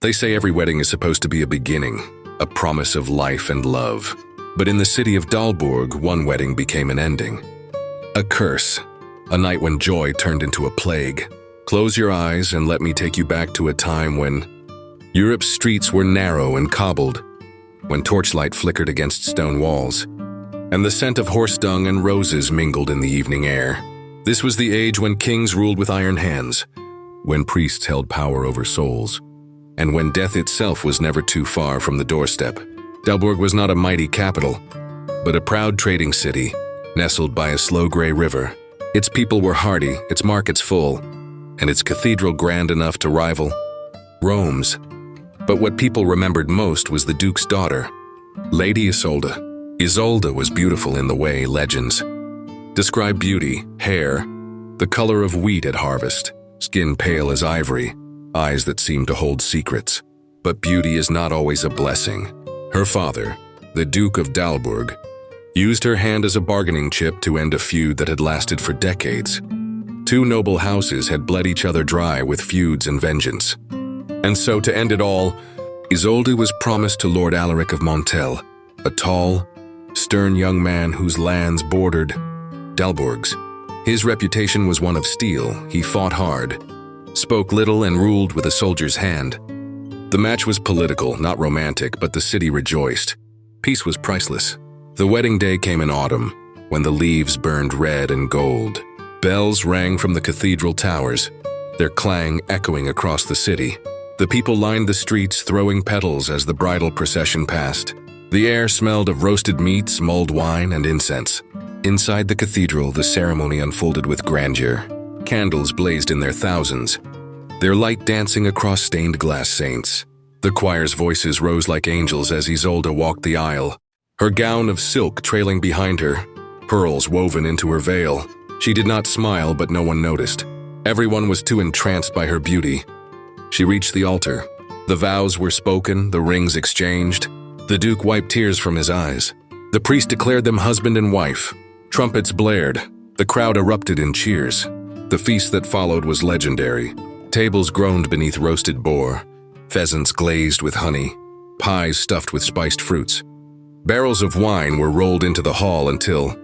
They say every wedding is supposed to be a beginning, a promise of life and love. But in the city of Dalburg, one wedding became an ending. A curse, a night when joy turned into a plague. Close your eyes and let me take you back to a time when Europe's streets were narrow and cobbled, when torchlight flickered against stone walls, and the scent of horse dung and roses mingled in the evening air. This was the age when kings ruled with iron hands, when priests held power over souls, and when death itself was never too far from the doorstep. Dalburg was not a mighty capital, but a proud trading city, nestled by a slow gray river. Its people were hardy, its markets full, and its cathedral grand enough to rival Rome's. But what people remembered most was the Duke's daughter, Lady Isolde. Isolde was beautiful in the way legends describe beauty: hair, the color of wheat at harvest, skin pale as ivory, eyes that seem to hold secrets. But beauty is not always a blessing. Her father, the Duke of Dalburg, used her hand as a bargaining chip to end a feud that had lasted for decades. Two noble houses had bled each other dry with feuds and vengeance. And so, to end it all, Isolde was promised to Lord Alaric of Montel, a tall, stern young man whose lands bordered Dalburg's. His reputation was one of steel. He fought hard, spoke little, and ruled with a soldier's hand. The match was political, not romantic, but the city rejoiced. Peace was priceless. The wedding day came in autumn, when the leaves burned red and gold. Bells rang from the cathedral towers, their clang echoing across the city. The people lined the streets, throwing petals as the bridal procession passed. The air smelled of roasted meats, mulled wine, and incense. Inside the cathedral, the ceremony unfolded with grandeur. Candles blazed in their thousands, their light dancing across stained glass saints. The choir's voices rose like angels as Isolde walked the aisle, her gown of silk trailing behind her, pearls woven into her veil. She did not smile, but no one noticed. Everyone was too entranced by her beauty. She reached the altar. The vows were spoken, the rings exchanged. The Duke wiped tears from his eyes. The priest declared them husband and wife. Trumpets blared. The crowd erupted in cheers. The feast that followed was legendary. Tables groaned beneath roasted boar, pheasants glazed with honey, pies stuffed with spiced fruits. Barrels of wine were rolled into the hall until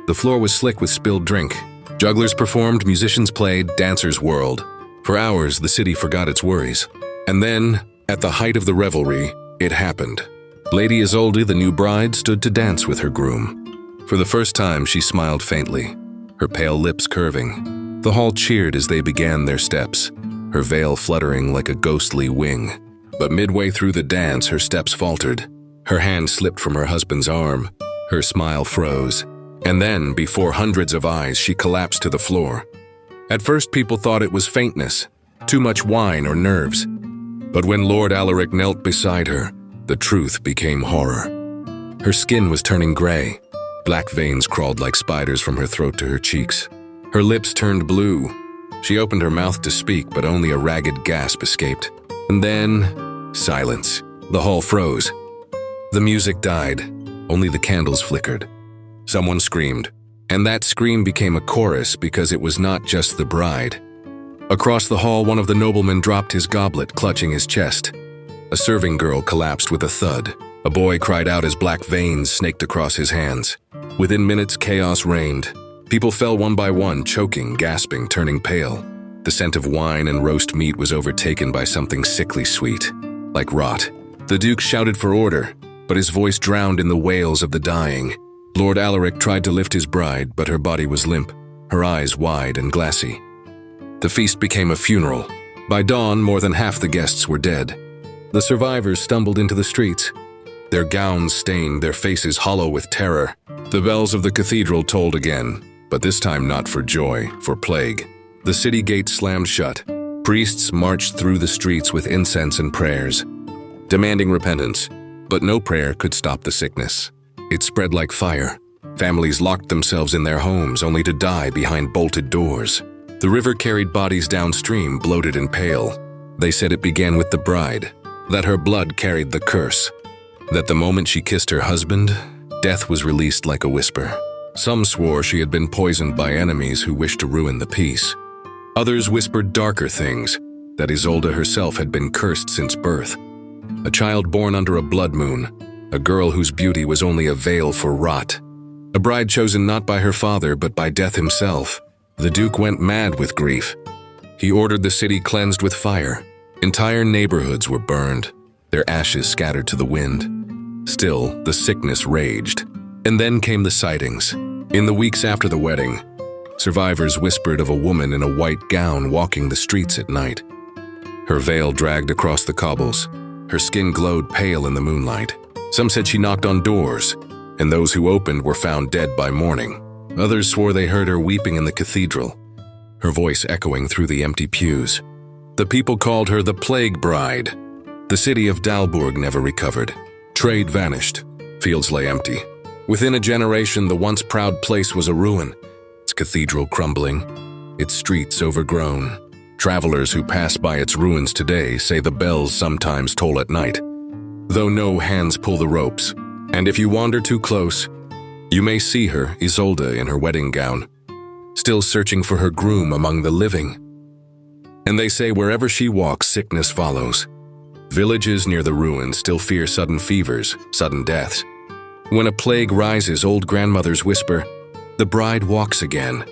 the floor was slick with spilled drink. Jugglers performed, musicians played, dancers whirled. For hours, the city forgot its worries. And then, at the height of the revelry, it happened. Lady Isolde, the new bride, stood to dance with her groom. For the first time, she smiled faintly, her pale lips curving. The hall cheered as they began their steps, her veil fluttering like a ghostly wing. But midway through the dance, her steps faltered. Her hand slipped from her husband's arm. Her smile froze. And then, before hundreds of eyes, she collapsed to the floor. At first, people thought it was faintness, too much wine or nerves. But when Lord Alaric knelt beside her, the truth became horror. Her skin was turning gray. Black veins crawled like spiders from her throat to her cheeks. Her lips turned blue. She opened her mouth to speak, but only a ragged gasp escaped. And then, silence. The hall froze. The music died. Only the candles flickered. Someone screamed. And that scream became a chorus because it was not just the bride. Across the hall, one of the noblemen dropped his goblet, clutching his chest. A serving girl collapsed with a thud. A boy cried out as black veins snaked across his hands. Within minutes, chaos reigned. People fell one by one, choking, gasping, turning pale. The scent of wine and roast meat was overtaken by something sickly sweet, like rot. The Duke shouted for order, but his voice drowned in the wails of the dying. Lord Alaric tried to lift his bride, but her body was limp, her eyes wide and glassy. The feast became a funeral. By dawn, more than half the guests were dead. The survivors stumbled into the streets, their gowns stained, their faces hollow with terror. The bells of the cathedral tolled again, but this time not for joy, for plague. The city gates slammed shut. Priests marched through the streets with incense and prayers, demanding repentance, but no prayer could stop the sickness. It spread like fire. Families locked themselves in their homes only to die behind bolted doors. The river carried bodies downstream, bloated and pale. They said it began with the bride, that her blood carried the curse, that the moment she kissed her husband, death was released like a whisper. Some swore she had been poisoned by enemies who wished to ruin the peace. Others whispered darker things, that Isolde herself had been cursed since birth. A child born under a blood moon, a girl whose beauty was only a veil for rot. A bride chosen not by her father but by death himself. The Duke went mad with grief. He ordered the city cleansed with fire. Entire neighborhoods were burned, their ashes scattered to the wind. Still, the sickness raged. And then came the sightings. In the weeks after the wedding, survivors whispered of a woman in a white gown walking the streets at night. Her veil dragged across the cobbles. Her skin glowed pale in the moonlight. Some said she knocked on doors, and those who opened were found dead by morning. Others swore they heard her weeping in the cathedral, her voice echoing through the empty pews. The people called her the Plague Bride. The city of Dalburg never recovered. Trade vanished. Fields lay empty. Within a generation, the once proud place was a ruin, its cathedral crumbling, its streets overgrown. Travelers who pass by its ruins today say the bells sometimes toll at night, though no hands pull the ropes. And if you wander too close, you may see her, Isolde, in her wedding gown, still searching for her groom among the living. And they say wherever she walks, sickness follows. Villages near the ruins still fear sudden fevers, sudden deaths. When a plague rises, old grandmothers whisper, "The bride walks again."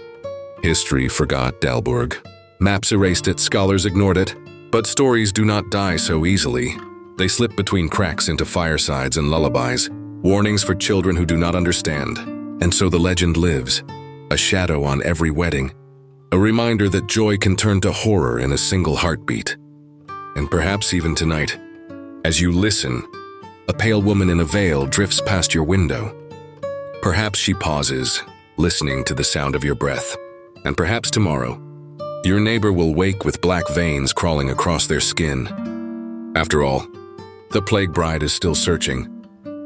History forgot Dalburg. Maps erased it, scholars ignored it. But stories do not die so easily. They slip between cracks into firesides and lullabies, warnings for children who do not understand. And so the legend lives, a shadow on every wedding, a reminder that joy can turn to horror in a single heartbeat. And perhaps even tonight, as you listen, a pale woman in a veil drifts past your window. Perhaps she pauses, listening to the sound of your breath. And perhaps tomorrow, your neighbor will wake with black veins crawling across their skin. After all, the Plague Bride is still searching,